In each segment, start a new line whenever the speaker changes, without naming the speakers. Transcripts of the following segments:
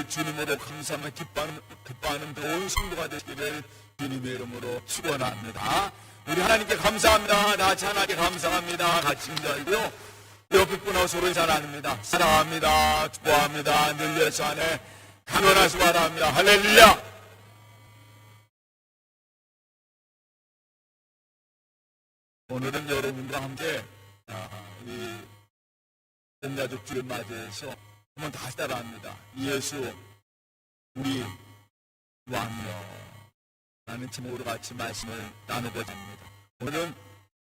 주님으로 감사하며 기뻐하는 온 성도가 되시기를 주님의 이름으로 축원합니다. 우리 하나님께 감사합니다. 다 같이 하나님께 감사합니다. 같이 인사하고요. 옆에 분하고 서로 인사 나눕니다. 사랑합니다. 축복합니다. 늘 예수 안에 강건하시기 바랍니다. 할렐루야. 오늘은 여러분과 함께 이 전가족 주를 맞이해서 한번 다시 따라합니다. 예수 우리 왕이여 라는 제목으로 같이 말씀을 나누고자 합니다. 오늘은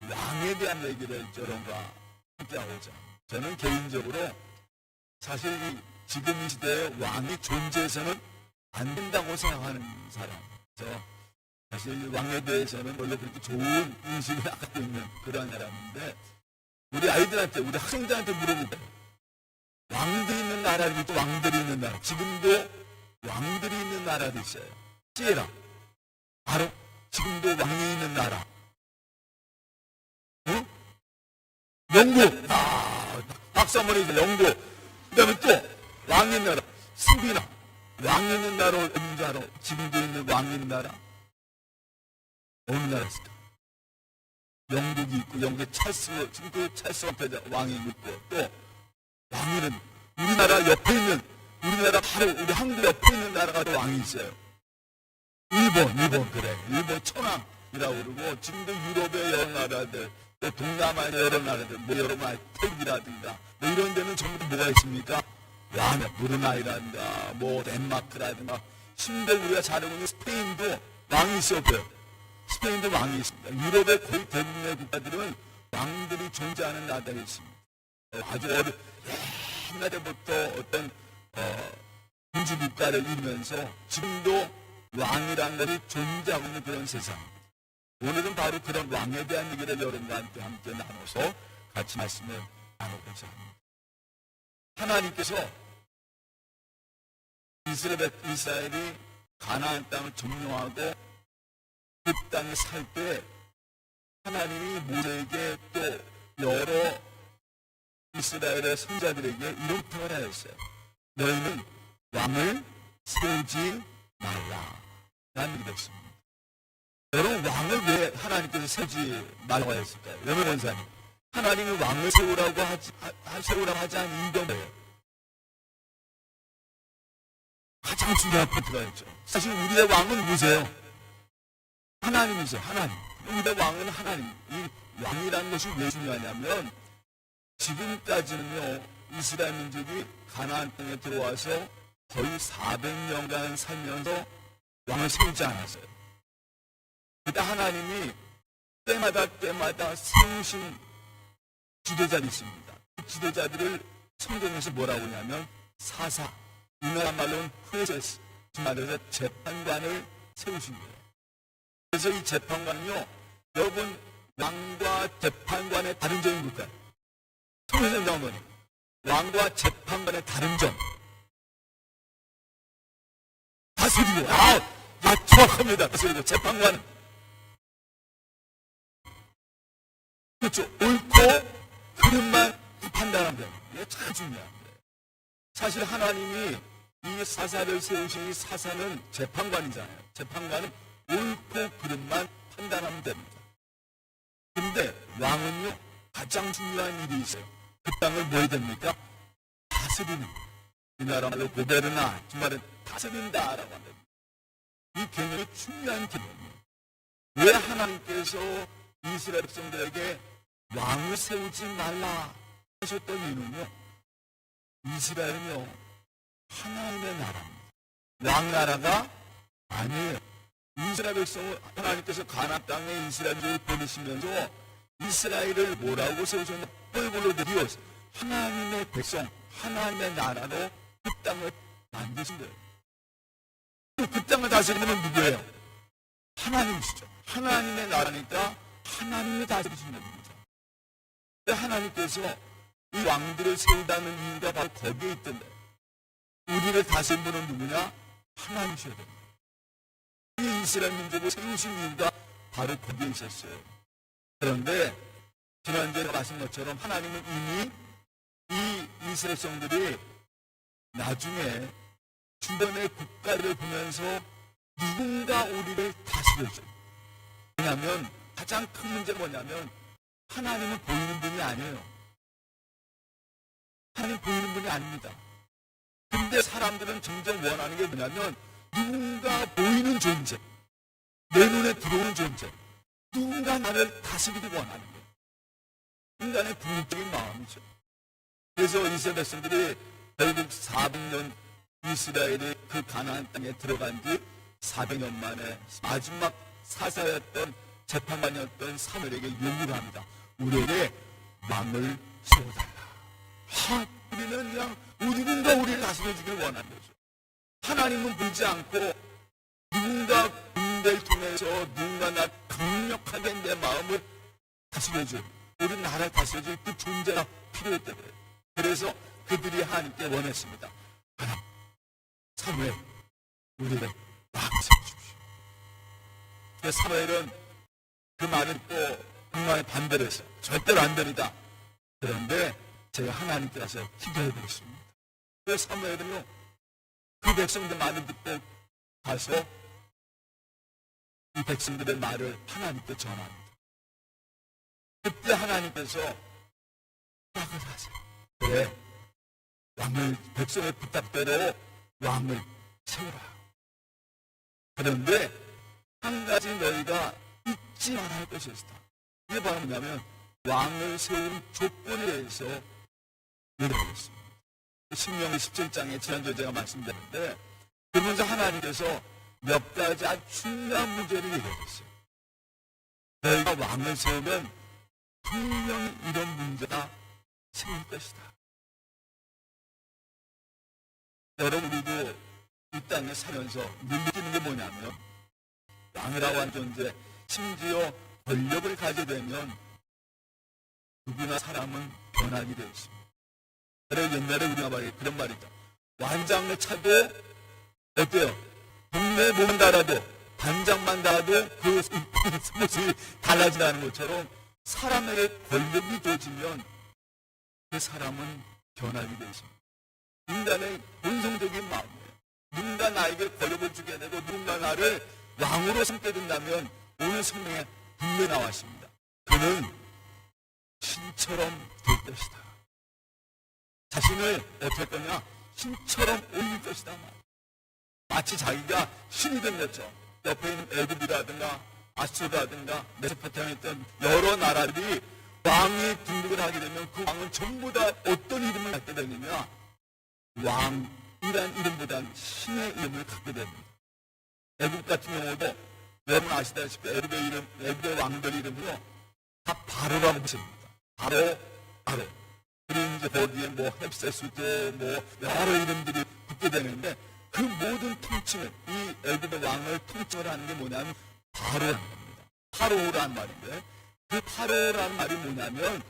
왕에 대한 얘기를 여러분과 함께하고자 합니다. 저는 개인적으로 사실 지금 이 시대에 왕이 존재해서는 안 된다고 생각하는 사람이죠. 사실 왕에 대해서는 원래 그렇게 좋은 인식을 갖고 있는 그러한 사람인데 우리 아이들한테, 우리 학생들한테 물어보면 왕들이 있는 나라를 또 왕들이 있는 나라, 지금도 왕들이 있는 나라도 있어요. 시에라 바로 지금도 왕이 있는 나라. 응? 영국. 박수 한번 해주세요. 영국. 그 다음에 또 왕이 있는 나라. 수비나. 왕이 있는 나라 어딘 줄 알아? 지금도 있는 왕이 있는 나라. 어느 나라 있을까? 영국이 있고, 영국의 찰스, 지금 그 찰스 왕패자 왕이 있고, 또 왕위는 우리나라 옆에 있는, 우리나라 바로 우리 한국 옆에 있는 나라가 또 왕이 있어요. 일본, 그래. 일본 천황이라고 그러고, 지금도 유럽의 여러 나라들, 또 동남아의 여러 나라들, 뭐 여러 나라, 태국이라든가, 뭐 이런 데는 전부 다 뭐가 있습니까? 왕, 브루나이라든가, 뭐 덴마크라든가, 심지어 우리가 잘 알고 있는 스페인도 왕이 있었고요. 스페인도 왕이 있습니다. 유럽의 거의 대부분의 국가들은 왕들이 존재하는 나라들이 있습니다. 아주 옛날부터 어떤 군주 국가를 이루면서 지금도 왕이라는 것이 존재하고 있는 그런 세상입니다. 오늘은 바로 그런 왕에 대한 얘기를 여러분과 함께 나눠서 같이 말씀을 나누고자 합니다. 하나님께서 이스라엘이 가나안 땅을 점령하고 그 땅에 살 때 하나님이 모세에게 또 여러 이스라엘의 선자들에게 이런 부탁을 하였어요. 너희는 왕을 세우지 말라 라는 얘기를 했습니다. 여러분, 왕을 왜 하나님께서 세우지 말라고 했을까요? 여러분 원사님, 하나님이 왕을 세우라고 하지 않은 이유가 뭐예요? 가장 중요한 포인트가 있죠. 사실 우리의 왕은 누구세요? 하나님이죠. 하나님. 우리의 왕은 하나님. 이 왕이라는 것이 왜 중요하냐면 지금까지는요, 이스라엘 민족이 가나안 땅에 들어와서 거의 400년간 살면서 왕을 세우지 않았어요. 그때 하나님이 때마다 세우신 지도자들이 있습니다. 그 지도자들을 성경에서 뭐라고 하냐면 사사, 우리나라 말로는 프레세스, 말해서 재판관을 세우신 거예요. 그래서 이 재판관은요, 여러분, 왕과 재판관의 다른 점이 뭘까요? 성경에서 나온 거니 왕과 재판관의 다른 점. 다스리고, 정확합니다. 다스리고, 재판관은. 그렇죠. 옳고, 그릇만 판단합니다. 이게 참 중요합니다. 사실 하나님이 이 사사를 세우신 이 사사는 재판관이잖아요. 재판관은 옳고 그릇만 판단하면 됩니다. 그런데 왕은요, 가장 중요한 일이 있어요. 그 땅을 뭐 해야 됩니까? 다스리는. 우리나라 말로 고베르나, 그 말은 다스린다라고 합니다. 이 개념이 중요한 개념이에요. 왜 하나님께서 이스라엘 백성들에게 왕을 세우지 말라 하셨던 이유는요, 이스라엘은요, 하나님의 나라입니다. 왕나라가 아니에요. 이스라엘 백성을 하나님께서 가나안 땅에 이스라엘을 보내시면서 이스라엘을 뭐라고 세우셨냐? 뻘볼로 하나님의 백성, 하나님의 나라로 그 땅을 만드신 거예요. 그 땅을 다스리는 건 누구예요? 하나님이시죠. 하나님의 나라니까 하나님이 다스리신 겁니다. 하나님께서 이 왕들을 세우다는 이유가 바로 거기에 있던데, 우리를 다스린 분은 누구냐? 하나님이셔야 됩니다. 이 이스라엘 민족을 세우신 이유가 바로 거기에 있었어요. 그런데 지난주에 말씀한 것처럼 하나님은 이미 이 이스라엘 백성들이 나중에 주변의 국가를 보면서 누군가 우리를 다스려줘요. 왜냐하면 가장 큰 문제가 뭐냐면 하나님은 보이는 분이 아니에요. 하나님 보이는 분이 아닙니다. 근데 사람들은 점점 원하는 게 뭐냐면 누군가 보이는 존재, 내 눈에 들어오는 존재, 누군가 나를 다스리기 원하는 거예요. 인간의 궁극적인 마음이죠. 그래서 이스라엘 백성들이 결국 400년 이스라엘이 그 가나안 땅에 들어간 뒤 400년 만에 마지막 사사였던 재판관이었던 사무엘에게 요구를 합니다. 우리에게 왕을 세워달라. 우리는 우리를 다스려주길 원하는 거죠. 하나님은 보지 않고 누군가 군대를 통해서 누군가 나 강력하게 내 마음을 다스려줄, 우리 나라를 다스려줄 그 존재가 필요했던 거예요. 그래서 그들이 하나님께 원했습니다. 하나님, 사무엘, 우리를 왕 세워주십시오. 그래서 사무엘은 그 말을 또 분명히 반대를 했어요. 절대로 안 됩니다. 그런데 제가 하나님께 가서 기도해보겠습니다. 그래서 사무엘은요, 그 백성들 말을 듣고 가서 이 백성들의 말을 하나님께 전합니다. 그때 하나님께서 부탁을 하세요. 그래, 왕을, 백성의 부탁대로 왕을 세우라. 그런데 한 가지 너희가 잊지 말아야 할 것이 있다. 이게 바로 뭐냐면 왕을 세운 조건에 대해서 얘기하겠습니다. 신명기 17장에 지난주에 제가 말씀드렸는데, 그러면서 하나님께서 몇 가지 아주 중요한 문제를 얘기했어요. 너희가 왕을 세우면 분명히 이런 문제가 생길 것이다. 여러분, 우리도 이 땅에 살면서 늘 느끼는 게 뭐냐면, 왕이라고 하는 존재, 심지어 권력을 가지게 되면 누구나 사람은 변하게 되어 있습니다. 그래서 옛날에 우리가 그런 말이 있다. 완장을 차도 어때요? 동네 몸 달아도 단장만 달아도 그 모습이 달라진다는 것처럼 사람에게 권력이 주어지면 그 사람은 변하게 되어 있습니다. 인간의 본성적인 마음이에요. 누군가 나에게 권력을 주게 되고 누군가 나를 왕으로 삼게 된다면 오늘 성경에 분명히 나와 있습니다. 그는 신처럼 될 것이다. 자신을 어떻게 할 거냐? 신처럼 올릴 것이다. 마치 자기가 신이 된 것처럼. 옆에 있는 애굽이라든가 아수르라든가 메소포타미아에 있던 여러 나라들이 왕이 등극을 하게 되면 그 왕은 전부 다 어떤 이름을 갖게 되느냐? 왕이란 이름보다는 신의 이름을 갖게 됩니다. 애굽 같은 경우도 여러분 아시다시피 애굽의 왕들 이름으로 다 바로라고 부릅니다. 바로. 그리고 이제 거기에 헵세수도 여러 이름들이 붙게 되는데 그 모든 통칭을, 이 애굽의 왕을 통칭을 하는 게 뭐냐면 바로라는 겁니다. 파로라는 말인데 그 파로라는 말이 뭐냐면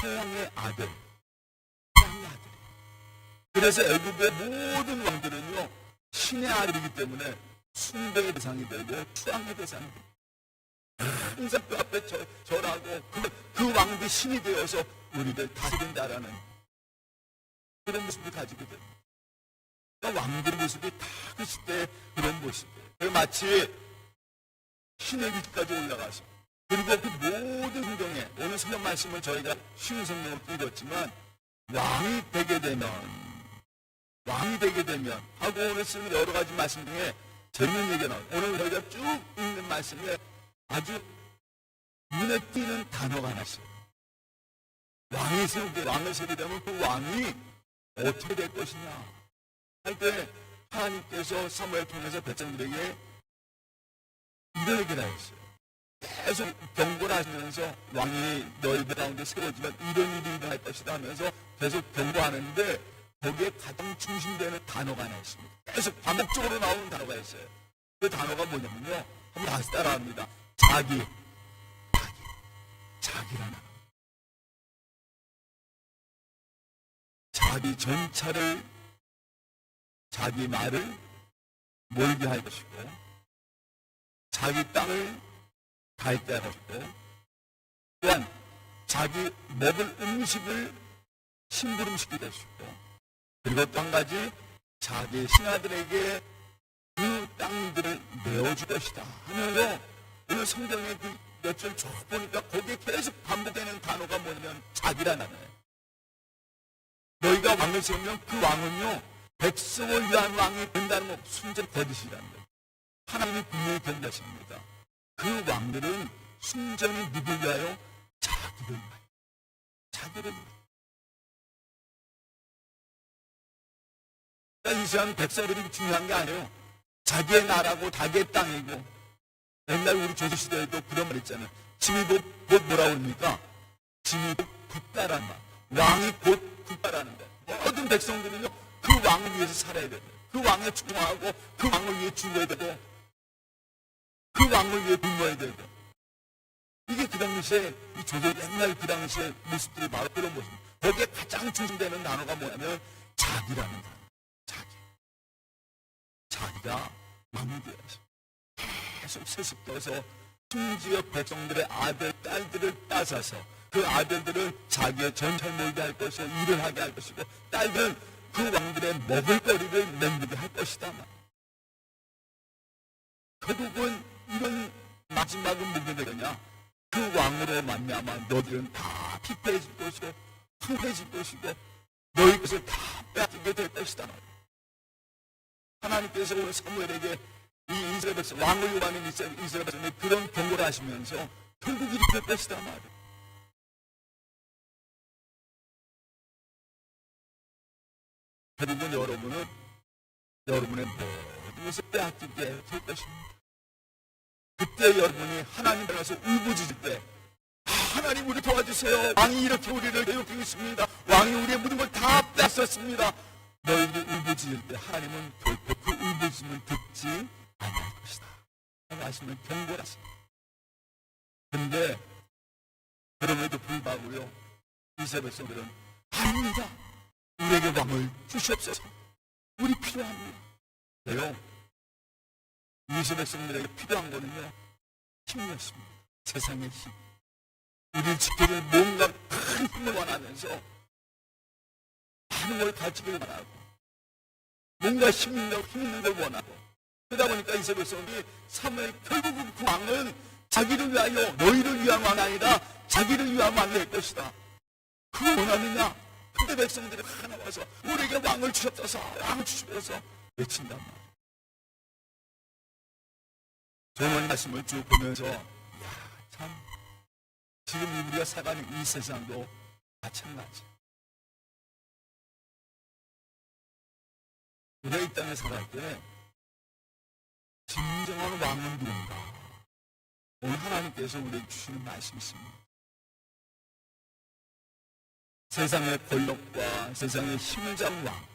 태양의 아들. 그래서 애굽의 모든 왕들은요 신의 아들이기 때문에 숭배의 대상이 되고 추앙의 대상이 되고 항상 그 앞에 절하고 그 왕들이 신이 되어서 우리를 다스린다라는 그런 모습을 가지게 됩니다. 그러니까 왕들의 모습이 다 그 시대의 그런 모습이에요. 마치 신의 위까지 올라가서 그리고 그 모든 성경에 오늘 성경 말씀을 저희가 쉬운 성경을 읽었지만 왕이 되게 되면 하고 오늘 쓰는 여러 가지 말씀 중에 재밌는 얘기가 나와요. 오늘 저희가 쭉 읽는 말씀에 아주 눈에 띄는 단어가 하나 있어요. 왕을 세우게 되면 그 왕이 어떻게 될 것이냐 할 때 하나님께서 사무엘 통해서 백성들에게 이런 얘기를 하셨어요. 계속 경고를 하시면서 왕이 너희들 가운데 세워지면 이런 일이 일어날 것이다 하면서 계속 경고하는데 거기에 가장 중심되는 단어가 하나 있습니다. 계속 반복적으로 나오는 단어가 있어요. 그 단어가 뭐냐면요. 한번 다시 따라합니다. 자기라는 자기 전차를 자기 말을 몰게 할 것이고 자기 땅을 갈게 할 것이고 또한 자기 먹을 음식을 심부름시키게 할 것이고 그리고 또 한 가지 자기 신하들에게 그 땅들을 내어줄 것이다 하면서 오늘 성경에 그 몇 줄 쭉 보니까 거기에 계속 반복되는 단어가 뭐냐면 자기라는 단어예요. 너희가 왕을 세우면 그 왕은요 백성을 위한 왕이 된다는 거 순전 거짓이라는 거예요. 하나님이 분명히 견다십니다. 그 왕들은 순전히 누굴 위하여? 자기를 위하여. 자기를 위하여. 그러니까 이 시간 백성들이 중요한 게 아니에요. 자기의 나라고 자기의 땅이고. 옛날 우리 조선시대에도 그런 말 있잖아요. 짐이 곧 뭐라고 합니까? 짐이 곧 국가란 말. 왕이 곧 국가라는 거. 모든 백성들은요 그 왕을 위해서 살아야 돼요. 그 왕에 충성하고 그 왕을 위해 죽어야 되고 그 왕을 위해 굶어야 되고. 이게 그 당시에 이 조선 옛날 그 당시의 모습들이 바로 그런 모습입니다. 거기에 가장 중심되는 단어가 뭐냐면 자기라는 단어. 자기가 왕이 되어서 계속 세습돼서 심지어 백성들의 아들, 딸들을 따서서 그 아들들은 자기의 전철 몰게 할 것이고 일을 하게 할 것이고 딸들은 그 왕들의 먹을거리를 남기게 할 것이다. 결국은 이런 마지막은 뭐게 되느냐? 그 왕으로 말미암아 너희들은 다 피폐해질 것이고 황폐해질 것이고 너희 것을 다 빼앗기게 될 것이다. 하나님께서 오늘 사무엘에게 이 이스라엘 백성, 왕을 요구하는 이스라엘 백성에 그런 경고를 하시면서 결국 이렇게 될 것이다 말이에요. 결국은 여러분은 여러분의 모든 것을 빼앗기게 될 것입니다. 그때 여러분이 하나님 앞에서 울부짖을 때 하나님 우리 도와주세요. 왕이 이렇게 우리를 괴롭히고 있습니다. 왕이 우리의 모든 걸 다 뺏었습니다. 너희들이 울부짖을 때 하나님은 결코 그 울부짖음을 듣지 않을 것이다. 말씀을 경고를 하십니다. 그런데 그럼에도 불구하고요 이스라엘 백성들은 아닙니다. 우리에게 왕을 주시옵소서. 우리 필요합니다. 그래요. 이스라엘 백성들에게 필요한 거는요 힘이었습니다. 세상의 힘. 우리를 지키는 뭔가 큰 힘을 원하면서 많은 걸 가지길 원하고 뭔가 힘 있는 걸 원하고 그러다 보니까 이스라엘 백성들이 사무엘 결국은 그 왕은 자기를 위하여 너희를 위한 왕이 아니라 자기를 위한 왕이 될 것이다. 그걸 원하느냐? 근데 백성들이 하나 와서 우리에게 왕을 주셨어서 왕을 주시면서 외친단 말이에요. 저는 말씀을 쭉 보면서 참 지금 우리가 살아가는 이 세상도 마찬가지. 우리가 이 땅에 살아갈 때 진정한 왕은 누군가? 오늘 하나님께서 우리에게 주시는 말씀이 있습니다. 세상의 권력과 세상의 힘을 잡은 왕.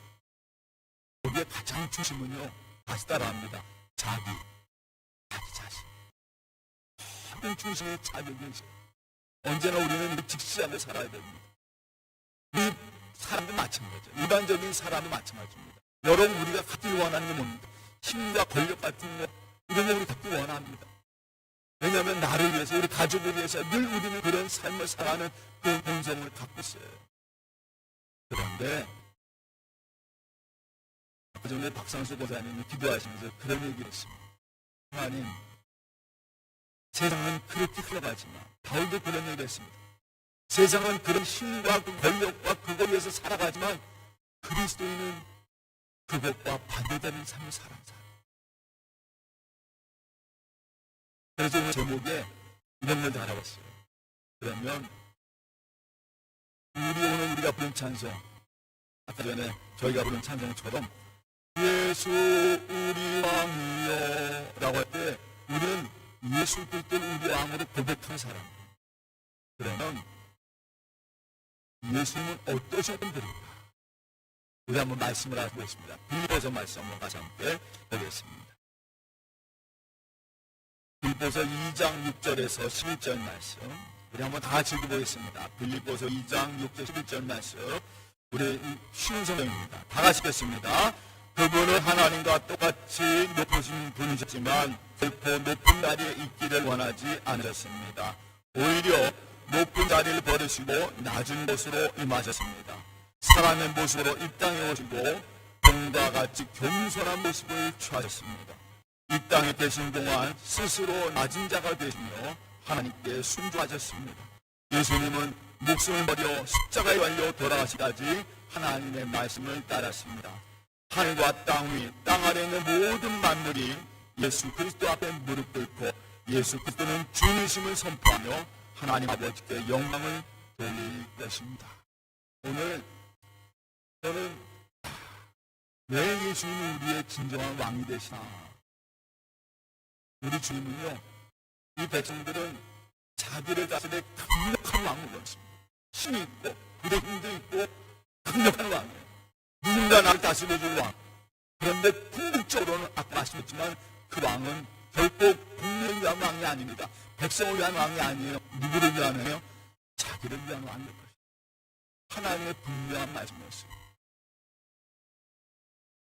거기에 가장 중심은요, 다시 따라합니다. 자기 자신. 모든 중심의 자격이 있어요. 언제나 우리는 직시하며 살아야 됩니다. 우리 사람도 마찬가지죠. 일반적인 사람도 마찬가지입니다. 여러분 우리가 갖기 원하는 게 뭡니까? 힘과 권력 같은 거 이런 거 우리 갖기 원합니다. 왜냐하면 나를 위해서 우리 가족을 위해서 늘 우리는 그런 삶을 살아가는 그 본성을 갖고 있어요. 그런데 그 전에 박상수 보사님이 기도하시면서 그런 얘기를 했습니다. 하나님 세상은 그렇게 흘러가지만 바울도 그런 얘기를 했습니다. 세상은 그런 힘과 그 권력과 그걸 위해서 살아가지만 그리스도인은 그것과 반대되는 삶을 살아가는 사람. 그래서 오늘 제목에 이런 걸 달아봤어요. 그러면 오늘 우리가 부른 찬송, 아까 전에 저희가 부른 찬송처럼 예수 우리 왕이여 라고 할 때 우리는 예수 그리스도를 우리 왕으로 고백한 사람. 그러면 예수님은 어떠셨던 분인가? 우리 한번 말씀을 하겠습니다. 빌립보서 말씀 한번 같이 함께 보겠습니다. 빌립보서 2장 6절에서 11절 말씀 우리 한번 다 같이 읽어보겠습니다. 빌립보서 2장 6절 11절 말씀 우리 쉬운 성경입니다. 다 같이 읽겠습니다. 그분은 하나님과 똑같이 높으신 분이셨지만 결코 높은 자리에 있기를 원하지 않으셨습니다. 오히려 높은 자리를 버리시고 낮은 곳으로 임하셨습니다. 사람의 모습으로 이 땅에 오시고 종과 같이 겸손한 모습을 취하셨습니다. 이 땅에 계신 동안 스스로 낮은 자가 되시며 하나님께 순종하셨습니다. 예수님은 목숨을 버려 십자가에 달려 돌아가시기까지 하나님의 말씀을 따랐습니다. 하늘과 땅 위, 땅 아래에 있는 모든 만물이 예수 그리스도 앞에 무릎 꿇고 예수 그리스도는 주님이심을 선포하며 하나님 아버지께 영광을 돌릴 것입니다. 오늘 저는 왜 예수님은 우리의 진정한 왕이 되시나? 우리 주님은요, 이 백성들은 자기를 다스릴 강력한 왕을 원했습니다. 힘이 있고 그의 힘도 있고 강력한 왕이에요. 누군가 나를 다스려줄 왕. 그런데 궁극적으로는 아까 말씀했지만 그 왕은 결코 국민을 위한 왕이 아닙니다. 백성을 위한 왕이 아니에요. 누구를 위하면요? 자기를 위한 왕일 것입니다. 하나님의 분명한 말씀이었어요.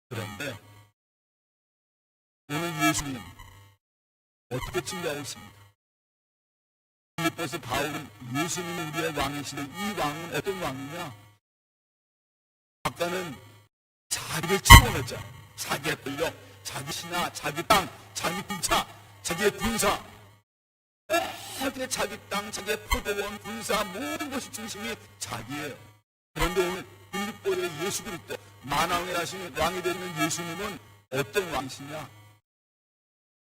그런데 오늘 예수님 어떻게 증거하고 있습니까? 빌립보서 바울은 예수님은 우리의 왕이시되 이 왕은 어떤 왕이냐? 아까는 자기를 채워냈잖아요. 자기의 권력, 자기 신하, 자기 땅, 자기 군차, 자기의 군사, 어디에 자기 땅, 자기의 포도원, 군사, 모든 것이 중심이 자기예요. 그런데 오늘 빌립보의 예수 그리스도 만왕에 하신 왕이 되는 예수님은 어떤 왕이시냐?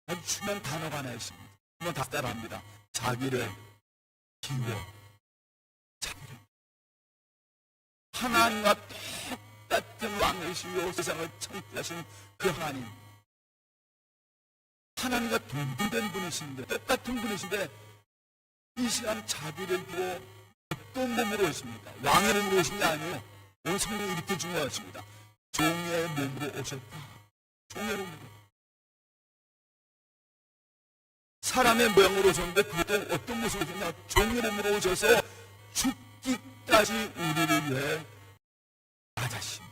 아주 중요한 단어가 하나 있습니다. 한번 다 따라합니다. 자기를 비워, 자기를. 하나님과 똑같은 왕이시요 세상을 창조하신 그 하나님. 하나님과 동등된 분이신데, 똑같은 분이신데 이 시간 자기를 비워 어떤 몸으로 오십니까? 왕의 몸으로 오신 게 아니에요. 오늘 성경이 이렇게 중요하십니다. 종의 몸으로 오셨다. 종의 몸으로. 사람의 모양으로 오셨는데 그것도 어떤 모습으로 오셨냐? 종의 몸으로 오셔서 죽기까지 우리를 위해 맞으신.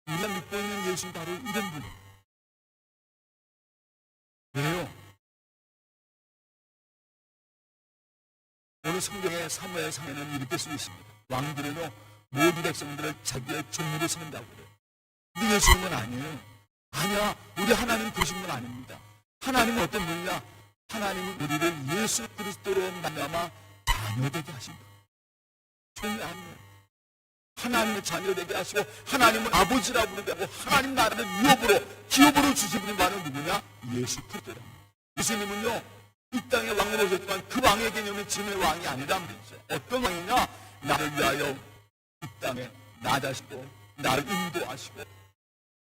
우리가 믿고 있는 예수는 바로 이런 분이에요. 왜요? 오늘 성경의 사무엘 상에는 이렇게 쓰고 있습니다. 왕들은요 모든 백성들을 자기의 종으로 삼는다고 그래요. 근데 예수님은 아니에요. 아니야, 우리 하나님 그러신 분 아닙니다. 하나님은 어떤 분이냐? 하나님은 우리를 예수 그리스도로 만나마 자녀되게 하신다. 종이 아니에요. 하나님을 자녀되게 하시고 하나님은 아버지라고 부르고 하나님 나라를 위협으로 기업으로 주신 분이 바로 누구냐? 예수 그리스도라. 예수님은요 이 땅에 왕으로 오셨지만 그 왕의 개념은 지금의 왕이 아니란 말이죠. 어떤 왕이냐? 나를 위하여 이 땅에 나자시고 나를 인도하시고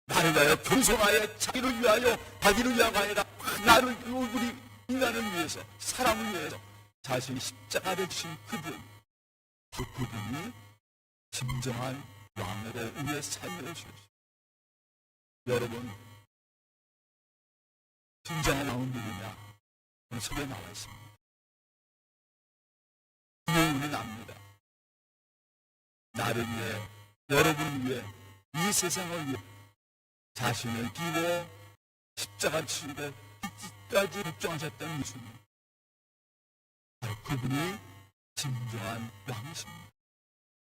나를 위하여 겸손하여 자기를 위하여 자기를 위하가 아니라 나를 우리 인간을 위해서 사람을 위해서 자신이 십자가를 주신 그분, 그 그분이 진정한 왕으로 우리의 삶을 주셨습니다. 여러분, 진정한 왕은 누구냐? 오늘 속에 나와 있습니다. 우리는 압니다. 나를 위해, 여러분을 위해, 이 세상을 위해 자신을 비워 십자가 치고 끝까지 복종하셨던 예수님. 바로 그분이 진정한 왕이십니다.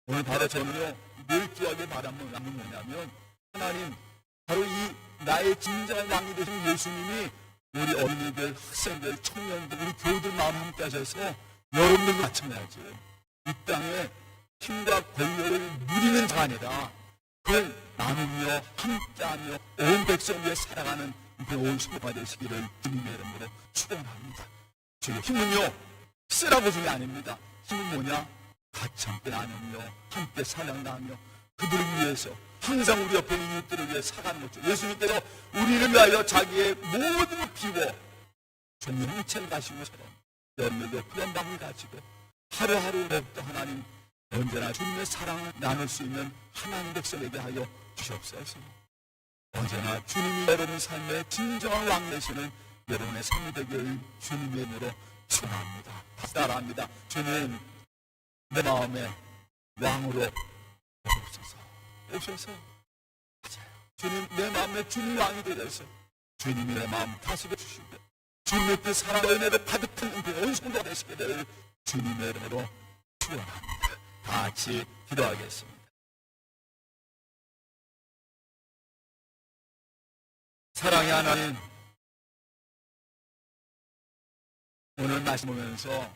오늘 바로 저는요 늘 기억에 바라는 왕은 뭐냐면 하나님, 바로 이 나의 진정한 왕이 되신 예수님이 우리 어린이들, 학생들, 청년들, 우리 교우들 마음 함께 하셔서 여러분들 마찬가지 이 땅에 힘과 권력을 누리는 자가 아니라 그걸 나누며 함께하며 온 백성 위에 살아가는 그 온 성도가 되시기를 주님의 이름으로 축원합니다. 주의 힘은요 쓰라고 준게 아닙니다. 힘은 뭐냐? 같이 함께 나누며 함께 사랑하며 그들을 위해서 항상 우리 옆에 있는 이웃들을 위해 살아가는 거죠. 예수님께서 우리를 위하여 자기의 모든 걸 비워 종의 형체를 가시고처럼 여러분들도 그런 마음을 가지고 하루하루 더욱더 하나님 언제나 주님의 사랑을 나눌 수 있는 하나님 백성에게 하여 주시옵소서. 언제나 주님이 여러분 삶의 진정한 왕 되시는 여러분의 삶이 되길 주님의 이름으로 축원합니다. 따라합니다. 주님, 내 마음에 왕으로 오셔서 맞아요. 주님, 내 마음에 주님 왕이 되셔서 주님이 내 마음 다스려 주시고 주님의 그 사랑과 은혜를 가득한 그 온 성도가 되시게 될 주님의 이름으로 축원합니다. 다 같이 기도하겠습니다. 사랑의 하나님, 오늘 말씀 보면서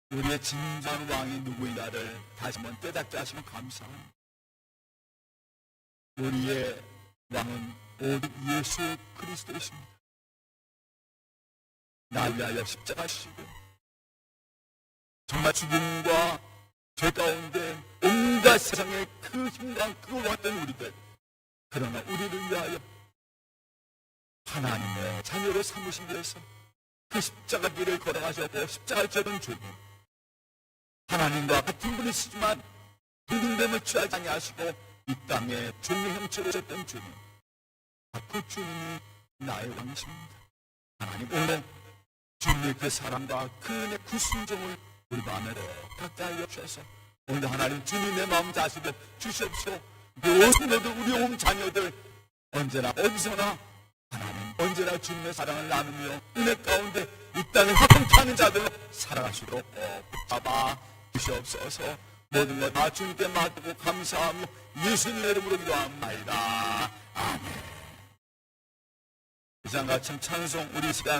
우리의 진정한 왕이 누구이냐를 다시 한번 깨닫게 하시면 감사합니다. 우리의 왕은 오직 예수 그리스도이십니다. 나를 위하여 십자가시고 정말 죽음과 죄 가운데 온갖 세상의 그 힘과 그 왔던 우리들, 그러나 우리를 위하여 하나님의 자녀로 삼으신 위해서 그 십자가 길을 걸어가셨고 십자가를 져던 주님, 하나님과 같은 분이시지만 믿음됨을 취하지 아니하시고 이 땅에 종의 형체로 오셨던 주님, 그 주님이 나의 왕이십니다. 하나님, 오늘 주님의 그 사랑과 그 은혜, 그 순종을 우리 마음에 가까이 여주셔서 오늘 하나님 주님의 마음 자식을 주시옵소서. 무엇 모두 우리 온 자녀들 언제나 어디서나 하나님 언제나 주님의 사랑을 나누며 은혜 가운데 이 땅을 허통타는 자들로 살아가시도록 붙잡아 주시옵소서. 모든 것 다 주님께 맡기고 감사하며 예수님의 이름으로 기도합니다. 아멘. 이 시간 같은 찬송 우리 시간